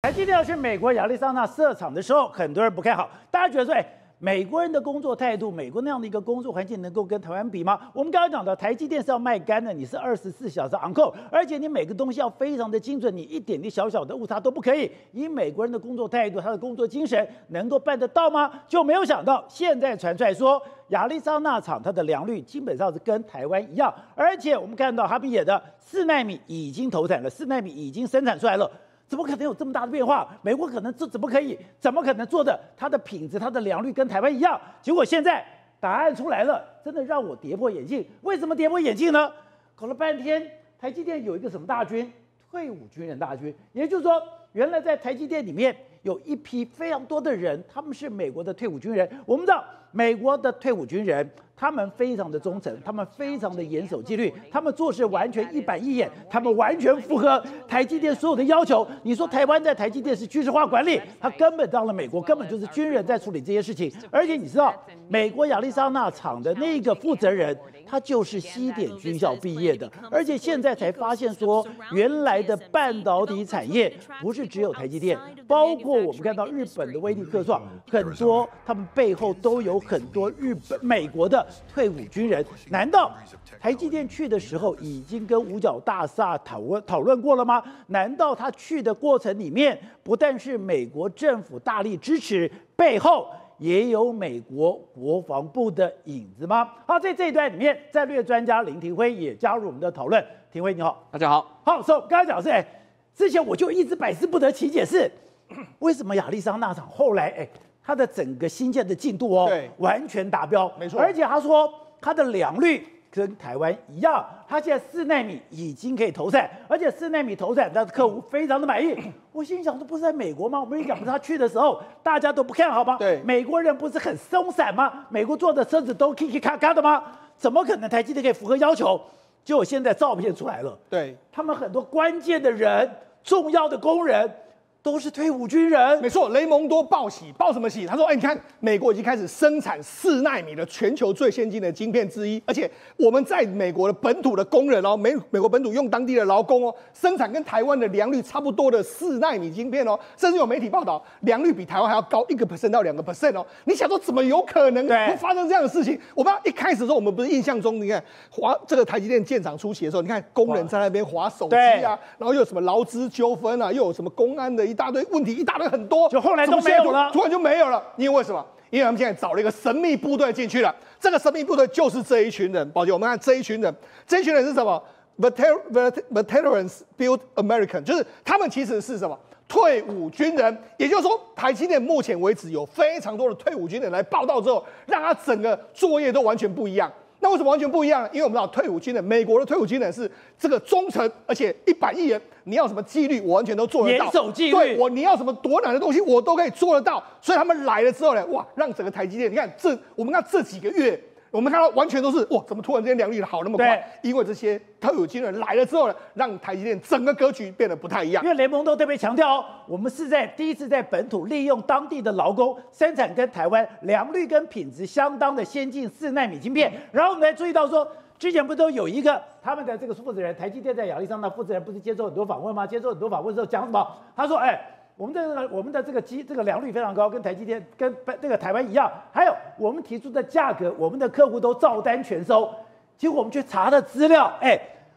台积电要去美国亚利桑那设厂的时候，很多人不看好，大家觉得说，美国人的工作态度，美国那样的一个工作环境能够跟台湾比吗？我们刚刚讲的，台积电是要卖干的，你是24小时 on call， 而且你每个东西要非常的精准，你一点点小小的误差都不可以。以美国人的工作态度，他的工作精神，能够办得到吗？就没有想到，现在传出来说，亚利桑那厂它的良率基本上是跟台湾一样，而且我们看到他们演的4奈米已经投产了，4奈米已经生产出来了。怎么可能有这么大的变化？美国可能这怎么可能做的它的品质、它的良率跟台湾一样？结果现在答案出来了，真的让我跌破眼镜。为什么跌破眼镜呢？搞了半天，台积电有一个什么大军？退伍军人大军。也就是说，原来在台积电里面有一批非常多的人，他们是美国的退伍军人。我们知道，美国的退伍军人，他们非常的忠诚，他们非常的严守纪律，他们做事完全一板一眼，他们完全符合台积电所有的要求。你说台湾在台积电是军事化管理，他根本到了美国，根本就是军人在处理这些事情。而且你知道，美国亚利桑那厂的那个负责人，他就是西点军校毕业的，而且现在才发现说，原来的半导体产业不是只有台积电，包括我们看到日本的威力科创，很多他们背后都有很多美国的退伍军人。难道台积电去的时候已经跟五角大厦讨论过了吗？难道他去的过程里面不但是美国政府大力支持，背后也有美国国防部的影子吗？好，在这一段里面，战略专家林廷辉也加入我们的讨论。廷辉你好。大家好。好，刚才讲的是，之前我就一直百思不得其解，是为什么亚利桑那厂后来它的整个新建的进度完全达标，没错，而且他说它的良率跟台湾一样，他现在4奈米已经可以投产，而且4奈米投产，他的客户非常的满意。我心想，这不是在美国吗？我们讲他去的时候，大家都不看好吗？对，美国人不是很松散吗？美国做的车子都 K K 咔咔的吗？怎么可能台积电可以符合要求？结果现在照片出来了，对，他们很多关键的人、重要的工人都是退伍军人。没错，雷蒙多报喜，报什么喜？他说：“你看，美国已经开始生产4奈米的全球最先进的晶片之一，而且我们在美国的本土的工人美国本土用当地的劳工生产跟台湾的良率差不多的4奈米晶片甚至有媒体报道，良率比台湾还要高1% 到2% 你想说怎么有可能会发生这样的事情？我们一开始的时候，我们不是印象中，你看这个台积电建厂初期的时候，你看工人在那边滑手机啊，然后又有什么劳资纠纷啊，又有什么公安的一大堆问题，一大堆很多，就后来都没有了，突然就没有了。因为什么？因为他们现在找了一个神秘部队进去了。这个神秘部队就是这一群人。抱歉，我们看这一群人是什么 ？Veterans Build American， 就是他们其实是什么？退伍军人。也就是说，台积电目前为止有非常多的退伍军人来报道之后，让他整个作业都完全不一样。那为什么完全不一样呢？因为我们知道退伍军人，美国的退伍军人是这个忠诚，而且一板一眼。你要什么纪律，我完全都做得到。严守纪律。对，你要什么多难的东西，我都可以做得到。所以他们来了之后呢，哇，让整个台积电，你看我们看这几个月。我们看到完全都是哇，怎么突然之间良率好那么快？因为这些退伍军人来了之后呢，让台积电整个格局变得不太一样。因为雷蒙多特别强调我们是在第一次在本土利用当地的劳工生产跟台湾良率跟品质相当的先进4奈米晶片。然后我们还注意到说，之前不都有一个他们的这个负责人，台积电在亚利桑那负责人不是接受很多访问吗？接受很多访问之后讲什么？他说，我们的这个良率非常高，跟台积电跟这个台湾一样。还有我们提出的价格，我们的客户都照单全收。结果我们去查的资料，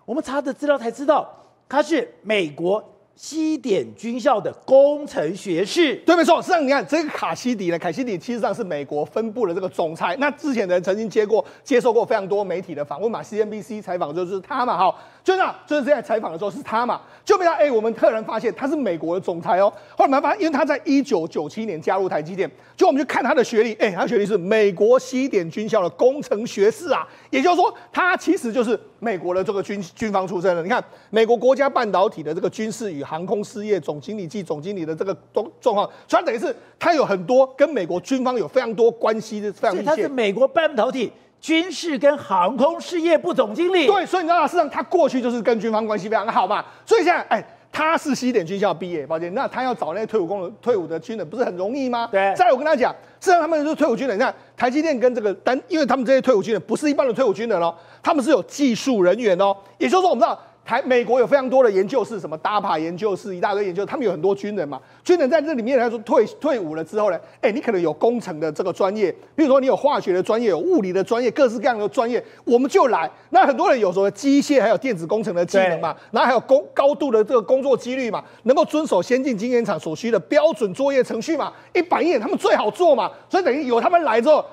我们查的资料才知道，他是美国西点军校的工程学士。对，没错。实际上，你看这个凯西迪其实上是美国分部的这个总裁。那之前的人曾经接受过非常多媒体的访问嘛 ，CNBC 采访就是他嘛，就是在采访的时候是他嘛，就被他我们突然发现他是美国的总裁后来我们发现，因为他在1997年加入台积电，就我们去看他的学历，他的学历是美国西点军校的工程学士啊，也就是说，他其实就是美国的这个军方出身的。你看，美国国家半导体的这个军事与航空事业总经理暨总经理的这个状况，所以他等于是他有很多跟美国军方有非常多关系的，非常密切。所以他是美国半导体军事跟航空事业部总经理。对，所以你知道，事实上他过去就是跟军方关系非常好嘛。所以现在，他是西点军校毕业，抱歉，那他要找那些退伍的军人，不是很容易吗？对。再来，我跟他讲，事实上他们是退伍军人。你看，台积电跟这个因为他们这些退伍军人不是一般的退伍军人他们是有技术人员也就是说，我们知道美国有非常多的研究室，什么 DARPA 研究室，一大堆研究，他们有很多军人嘛。军人在这里面来说退伍了之后呢，你可能有工程的这个专业，比如说你有化学的专业，有物理的专业，各式各样的专业，我们就来。那很多人有什么机械还有电子工程的技能嘛，然后还有高度的这个工作纪律嘛，能够遵守先进晶圆厂所需的标准作业程序嘛，一板一眼他们最好做嘛。所以等于有他们来之后，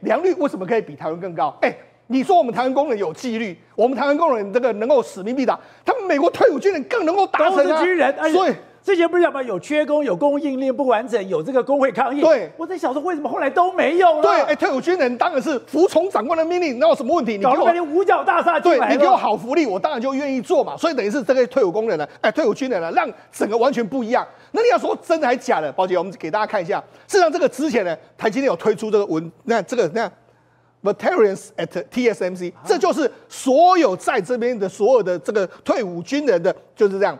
良率为什么可以比台湾更高？你说我们台湾工人有纪律，我们台湾工人这个能够使命必达，他们美国退伍军人更能够达成啊。都是军人，所以之前不是讲吗？有缺工，有供应链不完整，有这个工会抗议。对，我在想说，为什么后来都没有了？对，退伍军人当然是服从长官的命令，那有什么问题？你搞了半天五角大厦进来了，对，你给我好福利，我当然就愿意做嘛。所以等于是这个退伍工人呢，退伍军人呢，让整个完全不一样。那你要说真的还假的？宝姐，我们给大家看一下，事实上这个之前呢，台积电有推出这个Veterans at TSMC， 这就是所有在这边的所有的这个退伍军人的，就是这样。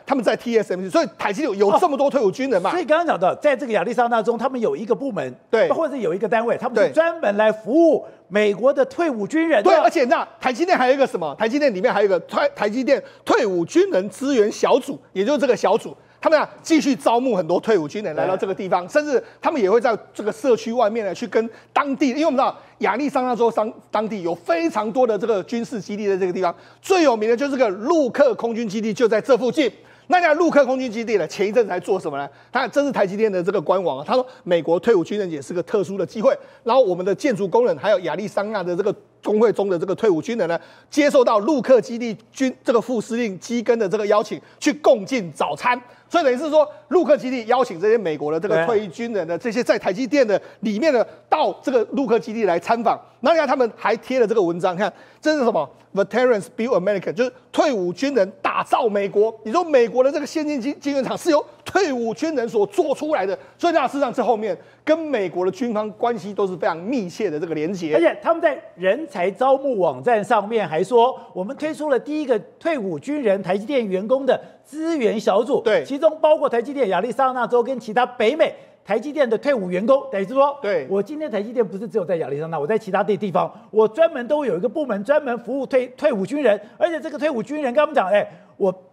他们在 TSMC， 所以台积电有这么多退伍军人嘛。所以刚刚讲到，在这个亚利桑那州，他们有一个部门，对，或者有一个单位，他们是专门来服务美国的退伍军人的。对，而且那台积电还有一个什么？台积电里面还有一个台积电退伍军人资源小组，也就是这个小组。他们继续招募很多退伍军人来到这个地方，甚至他们也会在这个社区外面呢，去跟当地，因为我们知道亚利桑那州当地有非常多的这个军事基地在这个地方，最有名的就是这个陆克空军基地就在这附近。那陆克空军基地呢，前一阵子在做什么呢？这是台积电的这个官网啊，他说美国退伍军人也是个特殊的机会，然后我们的建筑工人还有亚利桑那的这个工会中的这个退伍军人呢，接受到陆克基地这个副司令基根的这个邀请，去共进早餐。所以等于是说，陆克基地邀请这些美国的这个退役军人的这些在台积电的里面的到这个陆克基地来参访。那你看他们还贴了这个文章，看这是什么 ？Veterans Build America， 就是退伍军人打造美国。你说美国的这个先进晶圆厂是由退伍军人所做出来的，所以事实上这后面跟美国的军方关系都是非常密切的这个连结。而且他们在人才招募网站上面还说，我们推出了第一个退伍军人台积电员工的资源小组，对，其中包括台积电亚利桑那州跟其他北美台积电的退伍员工，等于是说，对，我今天台积电不是只有在亚利桑那，我在其他地方，我专门都有一个部门专门服务退伍军人，而且这个退伍军人跟他们讲，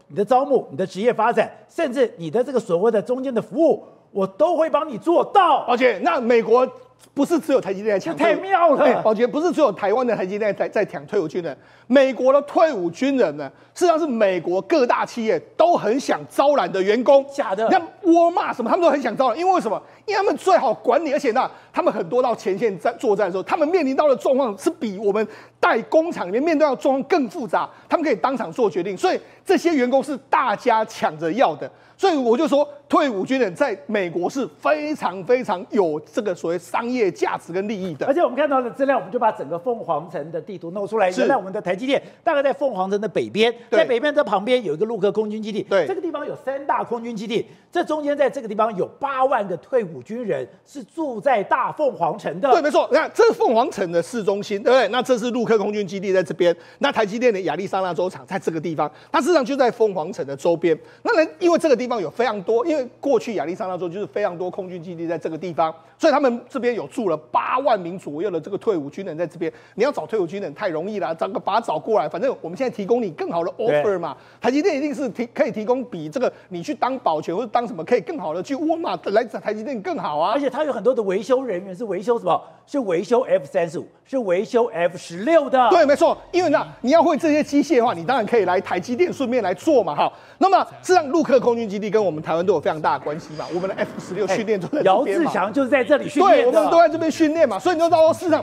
你的招募、你的职业发展，甚至你的这个所谓的中间的服务，我都会帮你做到。而且那美国不是只有台积电在抢，太妙了！宝杰不是只有台湾的台积电在抢退伍军人，美国的退伍军人呢，事实上是美国各大企业都很想招揽的员工。假的？像沃尔玛什么，他们都很想招揽，因为什么？因为他们最好管理，而且他们很多到前线作战的时候，他们面临到的状况是比我们在工厂里面面对到的状况更复杂，他们可以当场做决定，所以这些员工是大家抢着要的。所以我就说，退伍军人在美国是非常非常有这个所谓商业价值跟利益的。而且我们看到的资料，我们就把整个凤凰城的地图弄出来。原来我们的台积电大概在凤凰城的北边，在北边这旁边有一个陆克空军基地。对，这个地方有3大空军基地，这中间在这个地方有8万个退伍军人是住在大凤凰城的。对，没错。那这是凤凰城的市中心，对不对？那这是陆克空军基地在这边，那台积电的亚利桑那州厂在这个地方，它事实上就在凤凰城的周边。那因为这个地方有非常多，因为过去亚利桑那州就是非常多空军基地在这个地方，所以他们这边有住了8万名左右的这个退伍军人在这边。你要找退伍军人太容易了，把他找过来，反正我们现在提供你更好的 offer 嘛。台积电一定是可以提供比这个你去当保全或者当什么可以更好的去沃尔玛来台积电更好啊。而且它有很多的维修人员是维修什么？是维修 F-35，是维修 F-16的。对，没错。因为你要会这些机械的话，你当然可以来台积电顺便来做嘛。哈，那么事实上陆克空军基地跟我们台湾都有非常大的关系嘛。我们的 F-16训练都在这边嘛。姚志祥就是在这里训练的。对，我们都在这边训练嘛。所以你就知道事实上，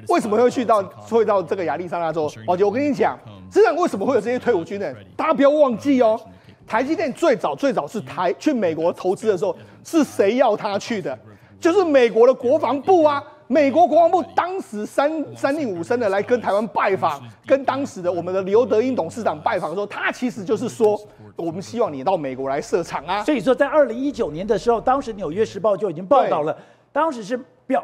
为什么会到这个亚利桑那州？宝杰，我跟你讲，事实上为什么会有这些退伍军人？大家不要忘记哦。台积电最早是去美国投资的时候，是谁要他去的？就是美国的国防部啊。美国国防部当时三令五申的来跟台湾拜访，跟当时的我们的刘德英董事长拜访的时候，他其实就是说，我们希望你到美国来设厂啊。所以说，在2019年的时候，当时《纽约时报》就已经报道了，当时是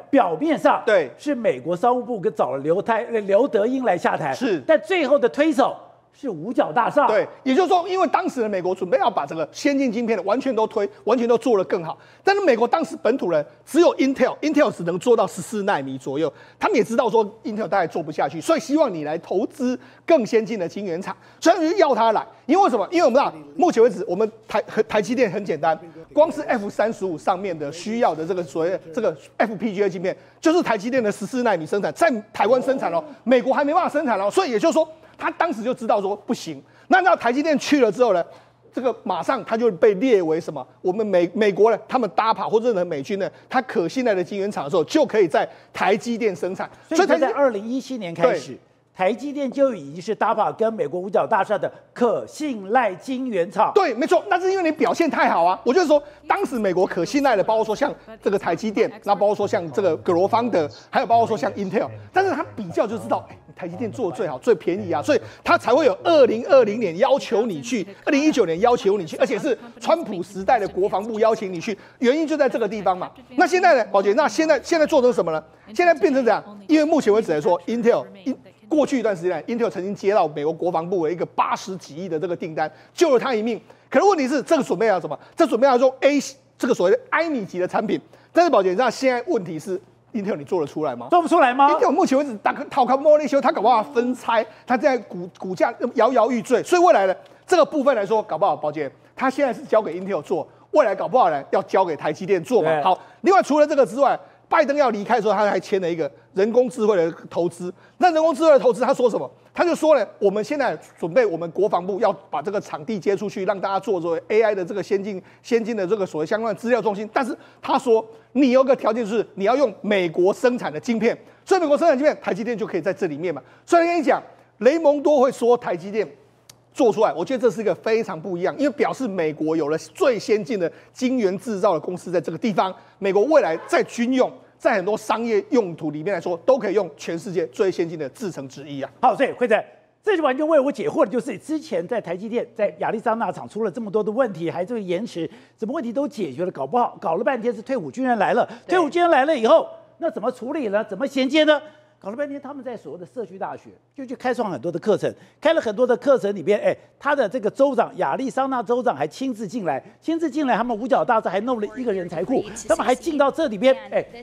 表面上对是美国商务部找了刘德英来下台，是，但最后的推手是五角大厦。对，也就是说，因为当时的美国准备要把这个先进晶片的完全都做得更好，但是美国当时本土人只有 Intel 只能做到14奈米左右，他们也知道说 Intel 大概做不下去，所以希望你来投资更先进的晶圆厂，所以就要他来。因为为什么？因为我们知道目前为止，我们台积电很简单，光是 F35上面的需要的这个所谓这个 FPGA 晶片，就是台积电的14奈米生产，在台湾生产哦，美国还没办法生产哦，所以也就是说，他当时就知道说不行。那台积电去了之后呢，这个马上他就被列为什么？我们美国呢，他们DARPA或任何美军呢，他可信赖的晶圆厂的时候，就可以在台积电生产。所以在2017年开始。台积电就已经是DARPA跟美国五角大厦的可信赖晶圆厂。对，没错，那是因为你表现太好啊。我就是说，当时美国可信赖的，包括说像这个台积电，那包括说像这个格罗方德，还有包括说像 Intel， 但是他比较就知道，台积电做的最好、最便宜啊，所以他才会有2020年要求你去，2019年要求你去，而且是川普时代的国防部邀请你去，原因就在这个地方嘛。那现在呢，宝杰，那现在做成什么呢？现在变成这样，因为目前为止来说 ，Intel。过去一段时间 ，Intel 曾经接到美国国防部的一个80几亿的这个订单，救了他一命。可是问题是，这个准备要什么？这准备要用这个所谓的埃米级的产品。但是宝姐，你知道现在问题是 ，Intel 你做得出来吗？做不出来吗 ？Intel 目前为止，讨靠莫利修，它搞不好分拆，它现在股价摇摇欲坠。所以未来呢，这个部分来说，搞不好宝姐，它现在是交给 Intel 做，未来搞不好呢要交给台积电做嘛。好，另外除了这个之外。拜登要离开的时候，他还签了一个人工智慧的投资。那人工智慧的投资，他说什么？他就说呢，我们现在准备，我们国防部要把这个场地接出去，让大家做所谓 AI 的这个先进的这个所谓相关的资料中心。但是他说，你有个条件就是你要用美国生产的晶片，所以美国生产晶片，台积电就可以在这里面嘛。所以跟你讲，雷蒙多会说台积电做出来，我觉得这是一个非常不一样，因为表示美国有了最先进的晶圆制造的公司在这个地方，美国未来在军用。在很多商业用途里面来说，都可以用全世界最先进的制程之一啊。好，所以辉仔，这就完全为我解惑的，就是之前在台积电在亚利桑那厂出了这么多的问题，还这个延迟，什么问题都解决了，搞不好搞了半天是退伍军人来了，退伍军人来了以后，那怎么处理呢？怎么衔接呢？搞了半天，他们在所谓的社区大学就去开创很多的课程，开了很多的课程里边，他的这个州长亚利桑那州长还亲自进来，他们五角大厦还弄了一个人才库，他们还进到这里边，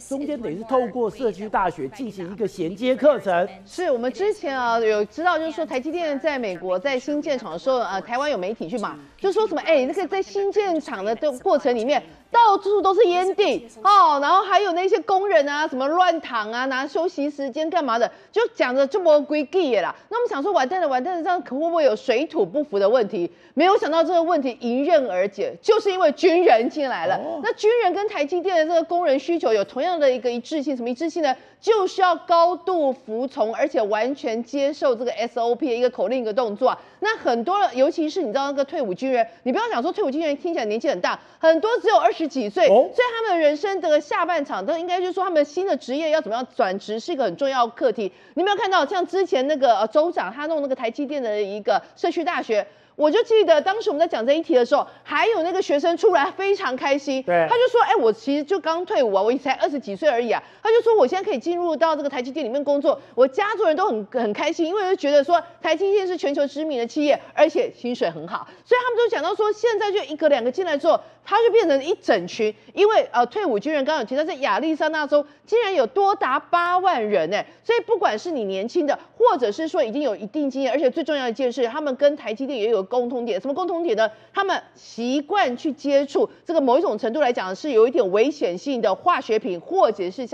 中间等于是透过社区大学进行一个衔接课程。是我们之前有知道，就是说台积电在美国在新建厂的时候，台湾有媒体去嘛，就说什么那个在新建厂的过程里面。到处都是烟蒂然后还有那些工人啊，什么乱躺啊，拿休息时间干嘛的，就讲着这么规矩啦。那我们想说，完蛋了，这样会不会有水土不服的问题？没有想到这个问题迎刃而解，就是因为军人进来了。那军人跟台积电的这个工人需求有同样的一个一致性，什么一致性呢？就是要高度服从，而且完全接受这个 SOP 的一个口令一个动作那很多，尤其是你知道那个退伍军人，你不要想说退伍军人听起来年纪很大，很多只有20几岁，所以他们的人生的下半场都应该就是说他们新的职业要怎么样转职是一个很重要的课题。你有没有看到像之前那个州长他弄那个台积电的一个社区大学？我就记得当时我们在讲这一题的时候，还有那个学生出来非常开心，他就说：“我其实就刚退伍我才20几岁而已啊。”他就说：“我现在可以进入到这个台积电里面工作，我家族人都很开心，因为就觉得说台积电是全球知名的企业，而且薪水很好，所以他们就讲到说，现在就一个两个进来之后，他就变成一整群，因为退伍军人刚刚有提到，在亚利桑那州竟然有多达8万人所以不管是你年轻的，或者是说已经有一定经验，而且最重要的一件事，他们跟台积电也有共通点，什么共通点呢？他们习惯去接触这个某一种程度来讲是有一点危险性的化学品，或者是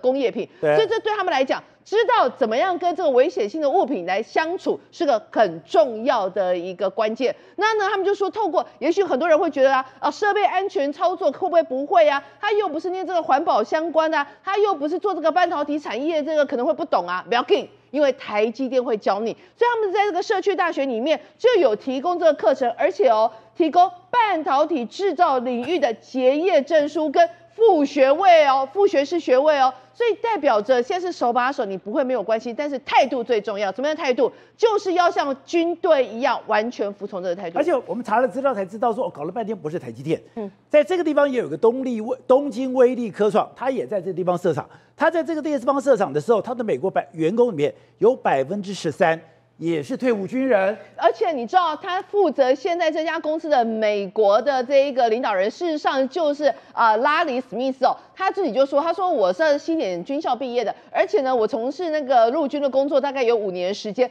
工业品，所以这对他们来讲。知道怎么样跟这个危险性的物品来相处，是个很重要的一个关键。那呢，他们就说透过，也许很多人会觉得设备安全操作会不会不会啊？他又不是念这个环保相关啊，他又不是做这个半导体产业，这个可能会不懂啊，不要紧。因为台积电会教你，所以他们在这个社区大学里面就有提供这个课程，而且提供半导体制造领域的结业证书跟副学位副学士学位所以代表着现在是手把手，你不会没有关系，但是态度最重要。怎么样的态度？就是要像军队一样完全服从这个态度。而且我们查了资料才知道说，搞了半天不是台积电，在这个地方也有个东京威力科创，它也在这个地方设厂。它在这个地方设厂的时候，它的美国员工里面有13%也是退伍军人，而且你知道，他负责现在这家公司的美国的这一个领导人，事实上就是拉里·史密斯哦，他自己就说，他说我是西点军校毕业的，而且呢，我从事那个陆军的工作大概有5年时间。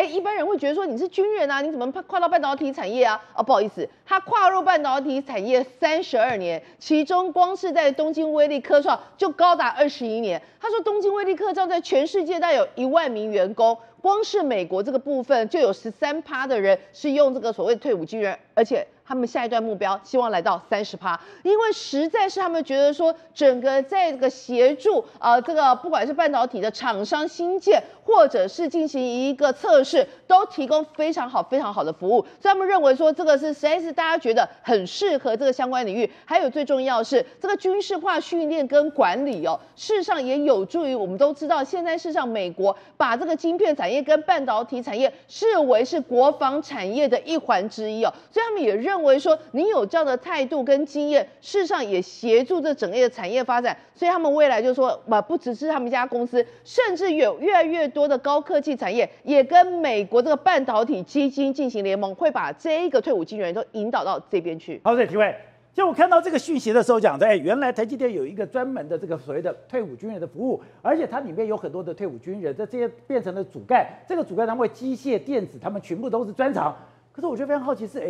一般人会觉得说你是军人啊，你怎么跨到半导体产业啊？不好意思，他跨入半导体产业32年，其中光是在东京威力科创就高达21年。他说东京威力科创在全世界大概有1万名员工。光是美国这个部分就有13%的人是用这个所谓退伍军人，而且他们下一段目标希望来到30%，因为实在是他们觉得说整个在这个协助这个不管是半导体的厂商新建，或者是进行一个测试，都提供非常好的服务，所以他们认为说这个是实在是大家觉得很适合这个相关领域。还有最重要的是这个军事化训练跟管理哦，事实上也有助于我们都知道，现在事实上美国把这个晶片产业跟半导体产业视为是国防产业的一环之一哦，所以他们也认为说你有这样的态度跟经验，事实上也协助这整个的产业发展，所以他们未来就说不只是他们家公司，甚至有越来越多的高科技产业也跟美国这个半导体基金进行联盟，会把这一个退伍军人都引导到这边去。好，对，提问。就我看到这个讯息的时候讲的，原来台积电有一个专门的这个所谓的退伍军人的服务，而且它里面有很多的退伍军人，这些变成了主干，这个主干他们会机械、电子，他们全部都是专长。可是我觉得非常好奇是，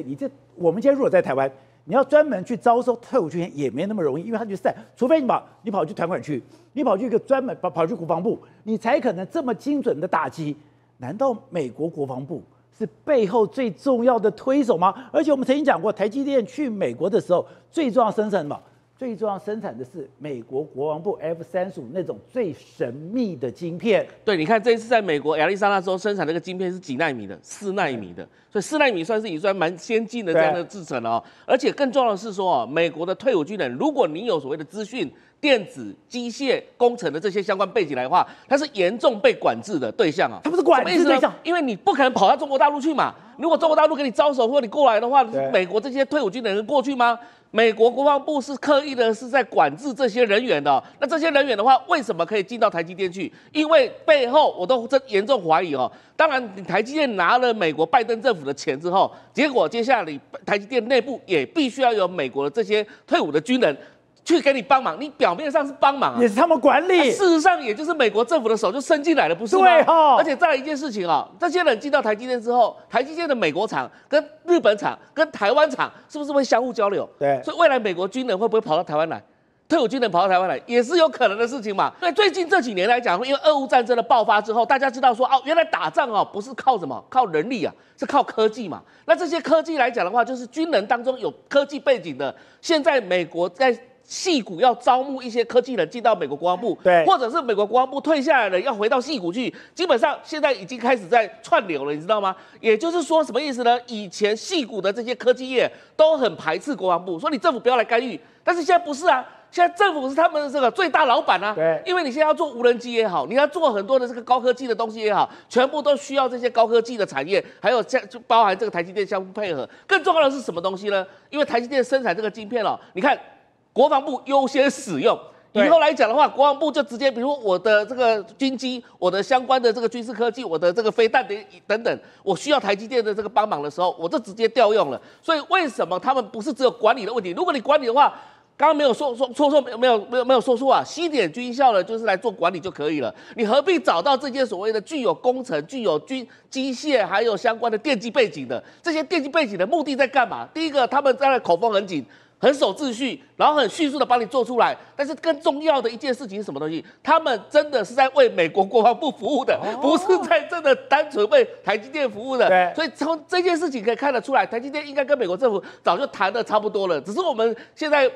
我们今天如果在台湾，你要专门去招收退伍军人也没那么容易，因为他就是在，除非你跑去团管区，你跑去一个专门跑去国防部，你才可能这么精准的打击。难道美国国防部是背后最重要的推手吗？而且我们曾经讲过，台积电去美国的时候，最重要生产什么？最重要生产的是美国国防部 F-35那种最神秘的晶片。对，你看这一次在美国亚利桑那州生产这个晶片是几奈米的？4奈米的，所以4奈米算是已算蛮先进的这样的制程了哦。而且更重要的是说美国的退伍军人，如果你有所谓的资讯、电子、机械、工程的这些相关背景来的话，它是严重被管制的对象啊。它不是管制对象，因为你不可能跑到中国大陆去嘛。如果中国大陆给你招手或你过来的话，美国这些退伍军人能过去吗？美国国防部是刻意的是在管制这些人员的哦。那这些人员的话，为什么可以进到台积电去？因为背后我都真严重怀疑哦。当然，台积电拿了美国拜登政府的钱之后，结果接下来台积电内部也必须要有美国的这些退伍的军人去给你帮忙，你表面上是帮忙也是他们管理，事实上也就是美国政府的手就伸进来了，不是吗？对而且再来一件事情这些人进到台积电之后，台积电的美国厂跟日本厂跟台湾厂是不是会相互交流？对，所以未来美国军人会不会跑到台湾来？退伍军人跑到台湾来也是有可能的事情嘛。所以最近这几年来讲，因为俄乌战争的爆发之后，大家知道说原来打仗不是靠什么，靠人力是靠科技嘛。那这些科技来讲的话，就是军人当中有科技背景的，现在美国在矽谷要招募一些科技人进到美国国防部，对，或者是美国国防部退下来了要回到矽谷去，基本上现在已经开始在串流了，你知道吗？也就是说什么意思呢？以前矽谷的这些科技业都很排斥国防部，说你政府不要来干预，但是现在不是啊。现在政府是他们的这个最大老板啊，对，因为你现在要做无人机也好，你要做很多的这个高科技的东西也好，全部都需要这些高科技的产业，还有就包含这个台积电相互配合。更重要的是什么东西呢？因为台积电生产这个晶片你看国防部优先使用。以后来讲的话，国防部就直接，比如说我的这个军机，我的相关的这个军事科技，我的这个飞弹等等，我需要台积电的这个帮忙的时候，我就直接调用了。所以为什么他们不是只有管理的问题？如果你管理的话，刚刚没有说错啊，西点军校的就是来做管理就可以了。你何必找到这些所谓的具有工程、具有机械还有相关的电机背景的？这些电机背景的目的在干嘛？第一个，他们在那口风很紧。很守秩序，然后很迅速的帮你做出来。但是更重要的一件事情是什么东西？他们真的是在为美国国防部服务的，不是在真的单纯为台积电服务的。对，所以从这件事情可以看得出来，台积电应该跟美国政府早就谈得差不多了，只是我们现在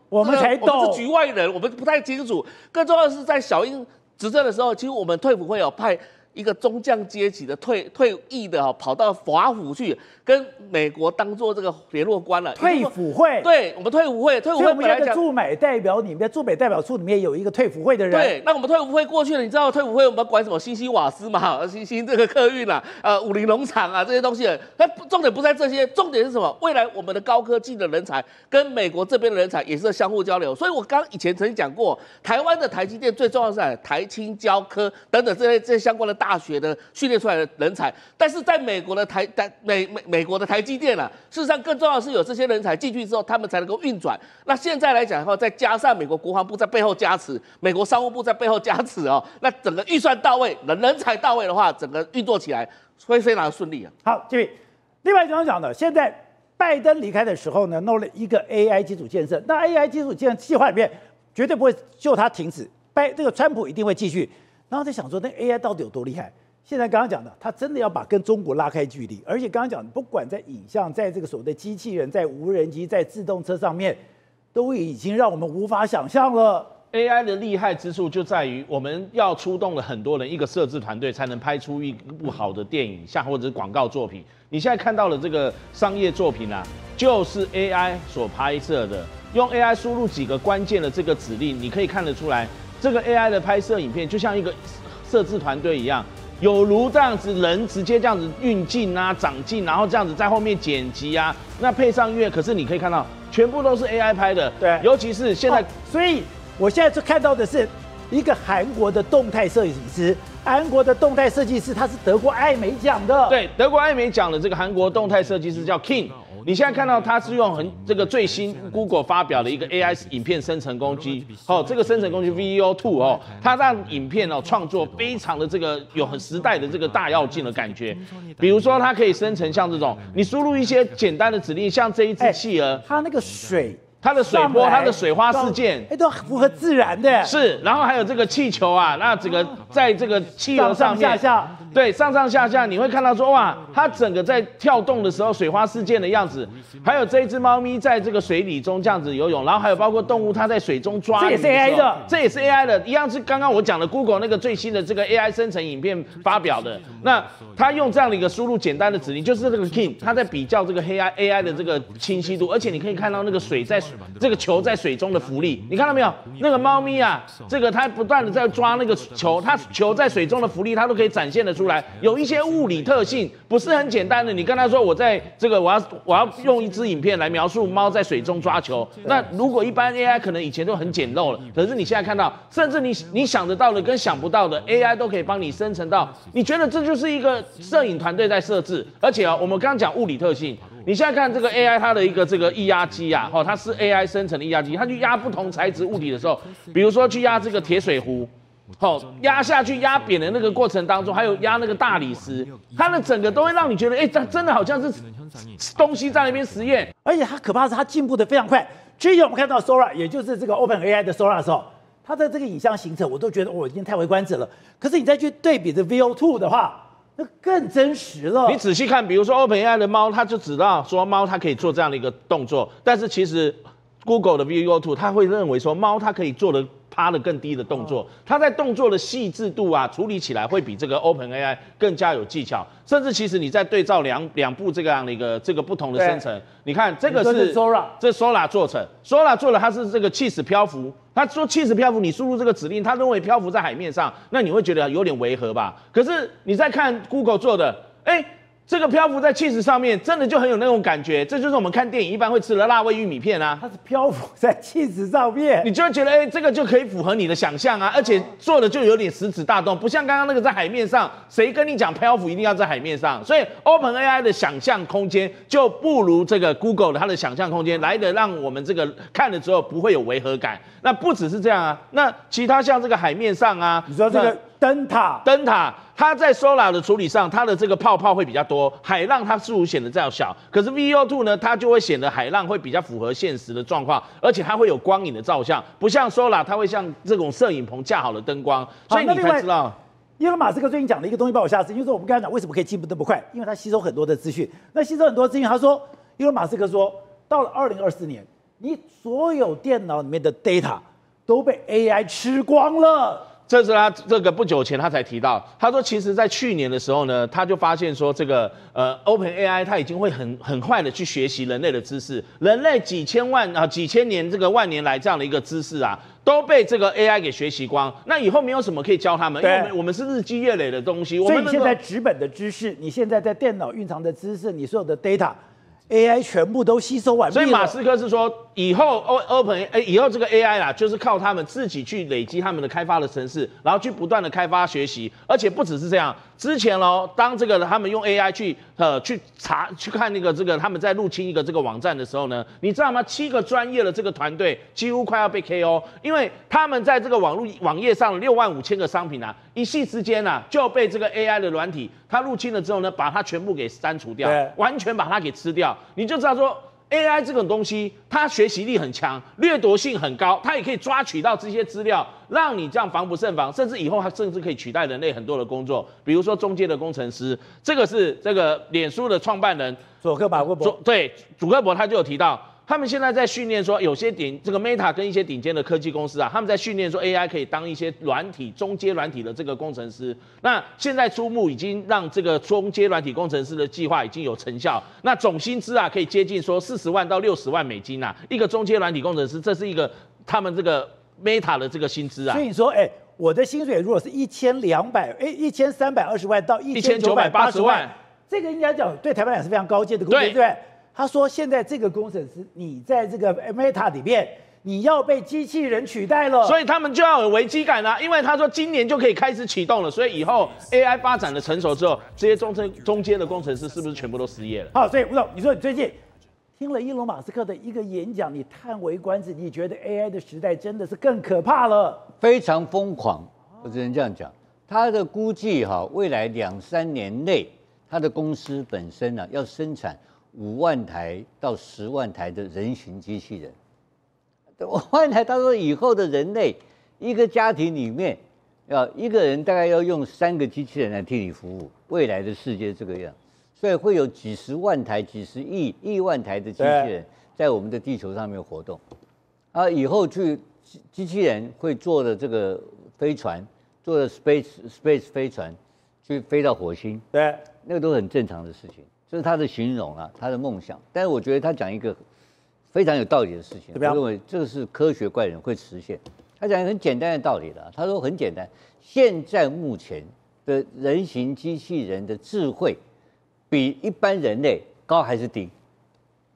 我们才懂，我们是局外人，我们不太清楚。更重要的是，在小英执政的时候，其实我们退辅会派一个中将阶级的退役的跑到华府去，跟美国当做这个联络官了。退辅会，对，我们退辅会本来讲驻美代表里面，驻美代表处里面有一个退辅会的人。对，那我们退辅会过去了，你知道退辅会我们管什么？新兴瓦斯嘛，新兴这个客运武林农场这些东西。那重点不在这些，重点是什么？未来我们的高科技的人才跟美国这边的人才也是相互交流。所以我以前曾经讲过，台湾的台积电最重要的是台清交科等等这些相关的大大学的训练出来的人才，但是在美国的美国的台积电啊，事实上更重要的是有这些人才进去之后，他们才能够运转。那现在来讲的话，再加上美国国防部在背后加持，美国商务部在背后加持哦，那整个预算到位，人才到位的话，整个运作起来会非常的顺利啊。好，这位，另外刚刚讲的，现在拜登离开的时候呢，弄了一个 AI 基础建设，那 AI 基础建设计划里面绝对不会就它停止，这个川普一定会继续。然后在想说，那 AI 到底有多厉害？现在刚刚讲的，他真的要把跟中国拉开距离，而且刚刚讲，不管在影像，在这个所谓的机器人，在无人机，在自动车上面，都已经让我们无法想象了。AI 的厉害之处就在于，我们要出动了很多人，一个摄制团队才能拍出一部好的电影，像或者是广告作品。你现在看到的这个商业作品啊，就是 AI 所拍摄的，用 AI 输入几个关键的这个指令，你可以看得出来，这个 AI 的拍摄影片就像一个摄制团队一样。有如这样子人直接这样子运镜啊、长镜，然后这样子在后面剪辑啊，那配上音乐，可是你可以看到全部都是 AI 拍的，对，尤其是现在，所以我现在就看到的是一个韩国的动态摄影师，韩国的动态设计师，他是得过艾美奖的，对，得过艾美奖的这个韩国动态设计师叫 King。你现在看到它是用这个最新 Google 发表的一个 AI 影片生成工具，这个生成工具 VEO2 它让影片创作非常的这个有很时代的这个大跃进的感觉。比如说它可以生成像这种，你输入一些简单的指令，像这一只企鹅，它那个水。它的水波，它的水花事件，都符合自然的。是，然后还有这个气球啊，那整个在这个企鹅上面，上上下下，对，上上下下，你会看到说哇，它整个在跳动的时候水花事件的样子，还有这一只猫咪在这个水里中这样子游泳，然后还有包括动物它在水中抓，这也是 AI 的，这也是 AI 的，一样是刚刚我讲的 Google 那个最新的这个 AI 生成影片发表的，那它用这样的一个输入简单的指令，就是这个 King， 它在比较这个 AI 的这个清晰度，而且你可以看到那个水在这个球在水中的浮力，你看到没有？那个猫咪啊，这个它不断的在抓那个球，它球在水中的浮力，它都可以展现得出来，有一些物理特性，不是很简单的。你跟他说，我在这个我要用一支影片来描述猫在水中抓球，那如果一般 AI 可能以前都很简陋了，可是你现在看到，甚至你想得到的跟想不到的 AI 都可以帮你生成到，你觉得这就是一个摄影团队在设置，而且我们刚刚讲物理特性。你现在看这个 AI 它的一个这个液压机啊，它是 AI 生成的液压机，它去压不同材质物体的时候，比如说去压这个铁水壶，压下去压扁的那个过程当中，还有压那个大理石，它的整个都会让你觉得，它真的好像是东西在那边实验，而且它可怕的是它进步的非常快。之前我们看到 Sora， 也就是这个 OpenAI 的 Sora 的时候，它的这个影像形成，我都觉得已经太为观止了。可是你再去对比这 VO2 的话，那更真实了。你仔细看，比如说 OpenAI 的猫，它就知道说猫它可以做这样的一个动作，但是其实 Google 的 VEO2 它会认为说猫它可以做的趴的更低的动作，它在动作的细致度啊，处理起来会比这个 OpenAI 更加有技巧。甚至其实你在对照两部这样的一个这个不同的生成，你看这个是 Sora， 这 Sora 做成 ，Sora 做了它是这个气死漂浮。他说气死漂浮，你输入这个指令，他认为漂浮在海面上，那你会觉得有点违和吧？可是你再看 Google 做的，这个漂浮在气死上面，真的就很有那种感觉。这就是我们看电影一般会吃的辣味玉米片啊，它是漂浮在气死上面，你就会觉得这个就可以符合你的想象啊，而且做的就有点食指大动，不像刚刚那个在海面上，谁跟你讲漂浮一定要在海面上？所以 OpenAI 的想象空间就不如这个 Google 的它的想象空间来的让我们这个看了之后不会有违和感。那不只是这样啊，那其他像这个海面上啊，你说这个灯塔，它在 Sora 的处理上，它的这个泡泡会比较多，海浪它似乎显得较小。可是 VEO2 呢，它就会显得海浪会比较符合现实的状况，而且它会有光影的照相，不像 Sora 它会像这种摄影棚架好的灯光，所以你才知道。伊伦马斯克最近讲的一个东西把我吓死，就是我们刚才讲为什么可以进步这么快，因为他吸收很多的资讯。那吸收很多资讯，他说，伊伦马斯克说，到了2024年，你所有电脑里面的 data 都被 AI 吃光了。这是他这个不久前他才提到，他说其实在去年的时候呢，他就发现说这个OpenAI 它已经会很快的去学习人类的知识，人类几千年这个万年来这样的一个知识啊，都被这个 AI 给学习光。那以后没有什么可以教他们，因为我们是日积月累的东西。所以你现在纸本的知识，你现在在电脑蕴藏的知识，你所有的 data。AI 全部都吸收完毕了。所以马斯克是说，以后以后这个 AI 啦，就是靠他们自己去累积他们的开发的程式，然后去不断的开发学习，而且不只是这样。之前当这个他们用 AI 去看那个他们在入侵一个这个网站的时候呢，你知道吗？7个专业的这个团队几乎快要被 KO， 因为他们在这个网页上65000个商品啊，一夕之间啊就被这个 AI 的软体它入侵了之后呢，把它全部给删除掉，完全把它给吃掉，你就知道说。AI 这种东西，它学习力很强，掠夺性很高，它也可以抓取到这些资料，让你这样防不胜防，甚至以后它甚至可以取代人类很多的工作，比如说中介的工程师。这个是这个脸书的创办人祖克伯，对，祖克伯他就有提到。他们现在在训练说，有些这个 Meta 跟一些顶尖的科技公司啊，他们在训练说 AI 可以当一些中阶软体的这个工程师。那现在初募已经让这个中阶软体工程师的计划已经有成效。那总薪资啊，可以接近说40万到60万美金啊，一个中阶软体工程师，这是一个他们这个 Meta 的这个薪资啊。所以你说，我的薪水如果是1320万到1980万，这个应该讲对台湾来讲是非常高阶的工资，对不对？他说：“现在这个工程师，你在这个 Meta 里面，你要被机器人取代了，所以他们就要有危机感啦。因为他说今年就可以开始启动了，所以以后 AI 发展的成熟之后，这些中阶的工程师是不是全部都失业了？好，所以吴总，你说你最近听了伊隆马斯克的一个演讲，你叹为观止，你觉得 AI 的时代真的是更可怕了，非常疯狂，我只能这样讲。他的估计未来2-3年内，他的公司本身呢要生产5万台到10万台的人形机器人。5万台，他说以后的人类一个家庭里面，一个人大概要用3个机器人来替你服务。未来的世界这个样，所以会有几十万台、几十亿万台的机器人在我们的地球上面活动。以后机器人会坐的这个飞船，坐的 space 飞船去飞到火星，对，那个都很正常的事情。这是他的形容啊，他的梦想。但是我觉得他讲一个非常有道理的事情，我认为这个是科学怪人会实现。他讲一个很简单的道理了，他说很简单，现在目前的人形机器人的智慧比一般人类高还是低？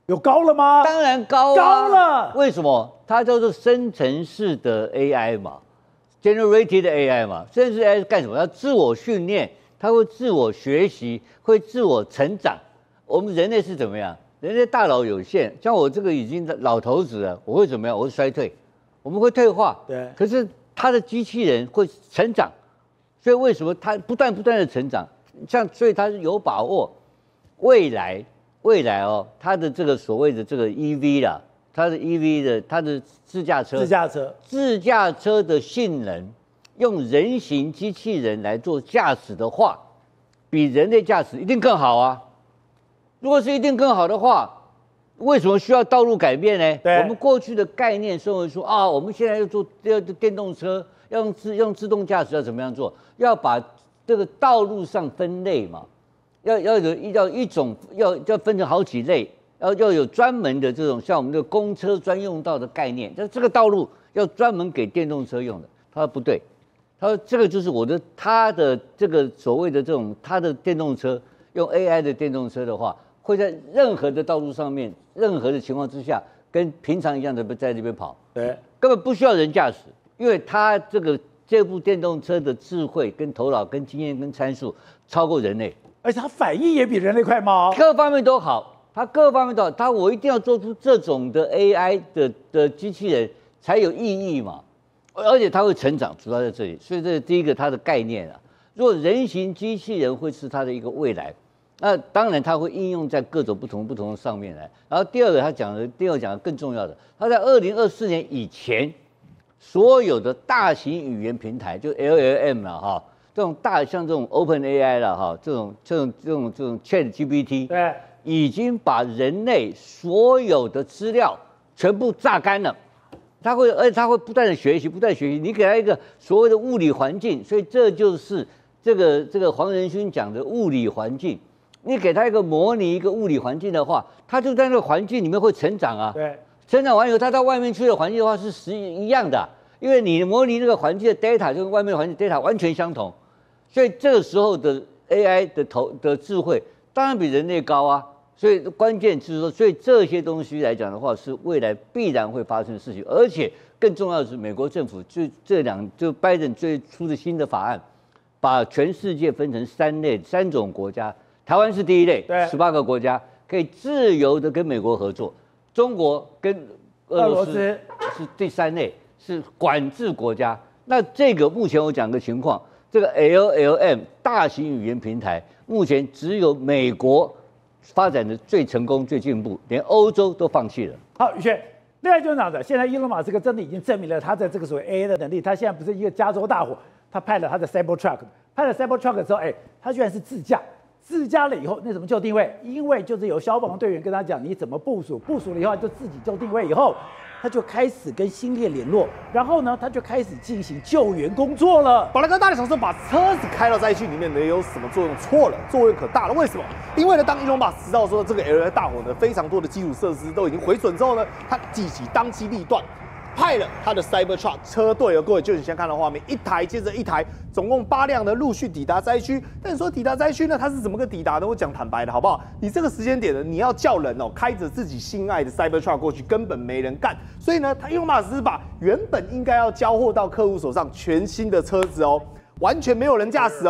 有高了吗？当然高啊，高了。为什么？它叫做生成式的 AI 嘛 ，generated AI 嘛。生成式 AI 是干什么？要自我训练。它会自我学习，会自我成长。我们人类是怎么样？人类大脑有限，像我这个已经老头子了，我会怎么样？我会衰退，我们会退化。对。可是它的机器人会成长，所以为什么它不断的成长？所以它是有把握，未来它的这个所谓的这个 EV 啦，它的 EV 的它的自驾车的性能。用人形机器人来做驾驶的话，比人类驾驶一定更好啊！如果是一定更好的话，为什么需要道路改变呢？我们过去的概念认为说我们现在要做电动车，要用自动驾驶，要怎么样做？要把这个道路上分类嘛，要一种要分成好几类，要有专门的这种像我们的公车专用道的概念，这个道路要专门给电动车用的。他说不对。他说：“这个就是他的这个所谓的这种他的电动车，用 AI 的电动车的话，会在任何的道路上面、任何的情况之下，跟平常一样的在这边跑，对，根本不需要人驾驶，因为他这部电动车的智慧、跟头脑、跟经验、跟参数超过人类，而且它反应也比人类快吗？各方面都好，我一定要做出这种的 AI 的机器人才有意义嘛。”而且它会成长，主要在这里，所以这是第一个它的概念啊。如果人形机器人会是它的一个未来，那当然它会应用在各种不同的上面来。然后第二个讲的更重要的，它在2024年以前，所有的大型语言平台，就 LLM 啦这种像这种 OpenAI 啦这种 ChatGPT， 对，已经把人类所有的资料全部榨干了。而且它会不断的学习，你给它一个所谓的物理环境，所以这就是这个黄仁勋讲的物理环境。你给它模拟一个物理环境的话，它就在那个环境里面会成长啊。对，成长完以后，它到外面去的环境的话是一样的，因为你模拟那个环境的 data 就跟外面的环境 data 完全相同，所以这个时候的 AI 的智慧当然比人类高啊。所以关键是说，所以这些东西来讲的话，是未来必然会发生的事情，而且更重要的是，美国政府就拜登最出的新的法案，把全世界分成3种国家，台湾是第一类，18个国家可以自由的跟美国合作，中国跟俄罗斯是第3类，是管制国家。那这个目前我讲个情况，这个 LLM 大型语言平台，目前只有美国发展的最成功、最进步，连欧洲都放弃了。好，宇轩，另外就是讲的，现在伊隆马斯克真的已经证明了他的这个所谓 AI 的能力。他现在不是一个加州大火，他派了他的 Cybertruck， 派了 Cybertruck 之后，他居然是自驾了以后，那怎么就定位？因为就是有消防队员跟他讲你怎么部署，部署了以后就自己就定位以后，他就开始跟星链联络，然后呢，他就开始进行救援工作了。宝来哥，大家想说把车子开到灾区里面能有什么作用？错了，作用可大了。为什么？因为呢，当伊隆马斯克知道说这个 LA 大火呢，非常多的基础设施都已经毁损之后呢，他立即当机立断，派了他的 Cybertruck 车队，各位就你先看到画面，一台接着一台，总共8辆呢陆续抵达灾区。但你说抵达灾区呢，它是怎么个抵达的？我讲坦白的好不好？你这个时间点呢，你要叫人开着自己心爱的 Cybertruck 过去，根本没人干。所以呢，伊隆马斯克把原本应该要交货到客户手上全新的车子完全没有人驾驶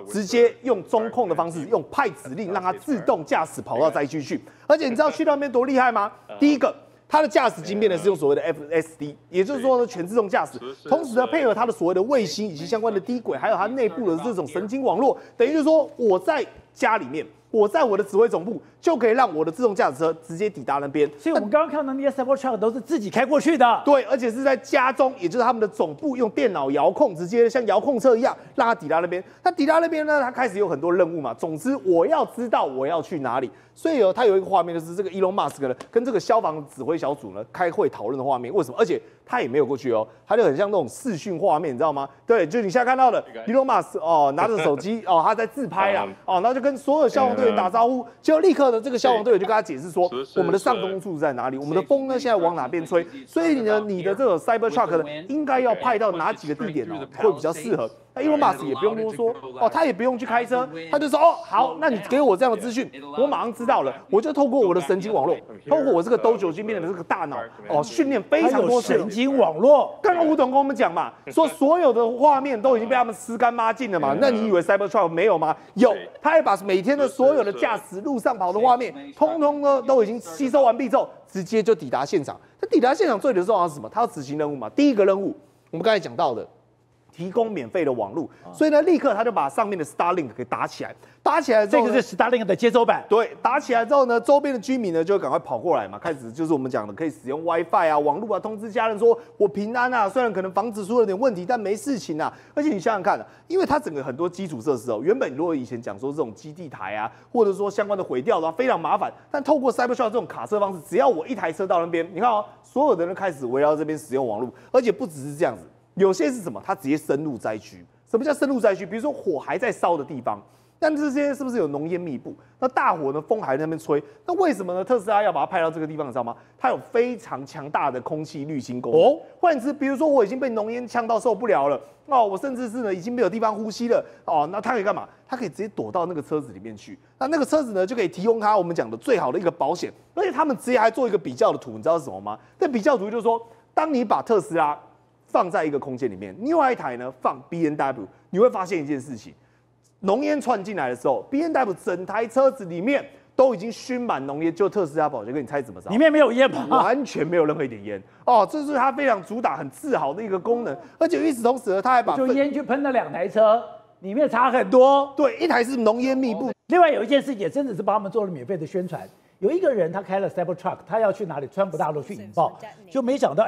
直接用中控的方式，用派指令让它自动驾驶跑到灾区去。而且你知道去那边多厉害吗？第一个，它的驾驶晶片呢是用所谓的 FSD， 也就是说呢全自动驾驶，同时呢配合它的所谓的卫星以及相关的低轨，还有它内部的这种神经网络，等于就是说我在家里面，我在我的指挥总部就可以让我的自动驾驶车直接抵达那边。所以我们刚刚看到那些 Cybertruck 都是自己开过去的，对，而且是在家中，也就是他们的总部用电脑遥控，直接像遥控车一样让它抵达那边。那抵达那边呢，它开始有很多任务嘛。总之，我要知道我要去哪里。所以它有一个画面，就是这个 Elon Musk 呢跟这个消防指挥小组呢开会讨论的画面。为什么？而且他也没有过去他就很像那种视讯画面，你知道吗？对，就你现在看到的 Elon Musk 拿着手机他在自拍啦然后就跟所有消防队员打招呼，结果立刻呢这个消防队员就跟他解释说，我们的上风处在哪里，我们的风呢现在往哪边吹，所以呢你的这种 Cybertruck 呢应该要派到哪几个地点会比较适合。那伊隆马斯克也不用多说他也不用去开车，他就说好，那你给我这样的资讯，我马上知道了，我就透过我的神经网络，透过我这个Dojo晶片的这个大脑训练非常多神经网络。刚刚吴董跟我们讲嘛，说所有的画面都已经被他们吃干抹净了嘛，那你以为 Cybertruck 没有吗？有，他也把每天的所有的驾驶路上跑的画面，通通呢都已经吸收完毕之后，直接就抵达现场。那抵达现场最重要的是什么？他要执行任务嘛。第一个任务，我们刚才讲到的。提供免费的网路，所以呢，立刻他就把上面的 Starlink 给打起来。打起来之后，这个是 Starlink 的接收版。对，打起来之后呢，周边的居民呢就赶快跑过来嘛，开始就是我们讲的可以使用 WiFi 网路通知家人说我平安虽然可能房子出了点问题，但没事情而且你想想看因为它整个很多基础设施原本如果以前讲说这种基地台或者说相关的毁掉的话非常麻烦，但透过 Cybertruck 这种卡车方式，只要我一台车到那边，你看所有的人开始围绕这边使用网路，而且不只是这样子。有些是什么？它直接深入灾区。什么叫深入灾区？比如说火还在烧的地方，但这些是不是有浓烟密布？那大火呢？风还在那边吹。那为什么呢？特斯拉要把它派到这个地方，你知道吗？它有非常强大的空气滤清功能。换言之，比如说我已经被浓烟呛到受不了了，我甚至是呢已经没有地方呼吸了那它可以干嘛？它可以直接躲到那个车子里面去。那个车子呢就可以提供它我们讲的最好的一个保险。而且他们直接还做一个比较的图，你知道是什么吗？这比较图就是说，当你把特斯拉放在一个空间里面，另外一台呢放 BMW， 你会发现一件事情：浓烟窜进来的时候 ，BMW 整台车子里面都已经熏满浓烟，就特斯拉保全，跟你猜怎么着？里面没有烟吗？完全没有任何一点烟这是它非常主打、很自豪的一个功能。而且与此同时呢，它还把就烟去喷了2台车，里面差很多。对，一台是浓烟密布。另外有一件事也真的是帮他们做了免费的宣传。有一个人他开了 Cybertruck， 他要去哪里？川普大陆去引爆，就没想到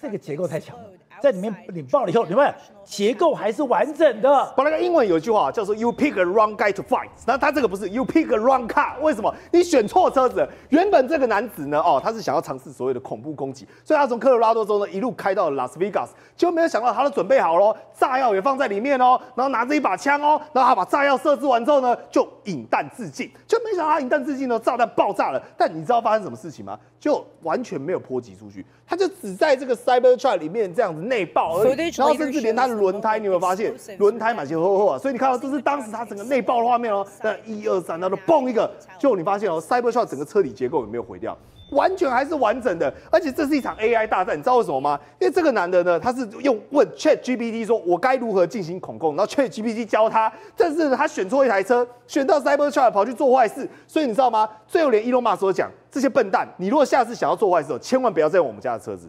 这个结构太强了，在里面引爆了以后，你看结构还是完整的。那个英文有一句话叫做 "You pick a wrong guy to fight"， 那他这个不是 "You pick a wrong car"， 为什么？你选错车子了。原本这个男子呢，他是想要尝试所谓的恐怖攻击，所以他从科罗拉多州呢一路开到了拉斯维加斯，结果没有想到他都准备好了，炸药也放在里面然后拿着一把枪然后他把炸药设置完之后呢，就引弹自尽，就没想到他引弹自尽呢，炸弹爆炸。大了。但你知道发生什么事情吗？就完全没有波及出去，它就只在这个 Cybertruck 里面这样子内爆而已，然后甚至连它的轮胎，你有没有发现轮胎满些厚啊？所以你看到这是当时它整个内爆的画面哦，那1、2、3，它都嘣一个，结果你发现哦 ，Cybertruck 整个车体结构有没有毁掉？完全还是完整的，而且这是一场 AI 大战，你知道为什么吗？因为这个男的呢，他是问 ChatGPT 说，我该如何进行恐攻，然后 ChatGPT 教他，但是他选错一台车，选到 Cybertruck 跑去做坏事，所以你知道吗？最后连 Elon Musk 都讲，这些笨蛋，你如果下次想要做坏事，千万不要再用我们家的车子。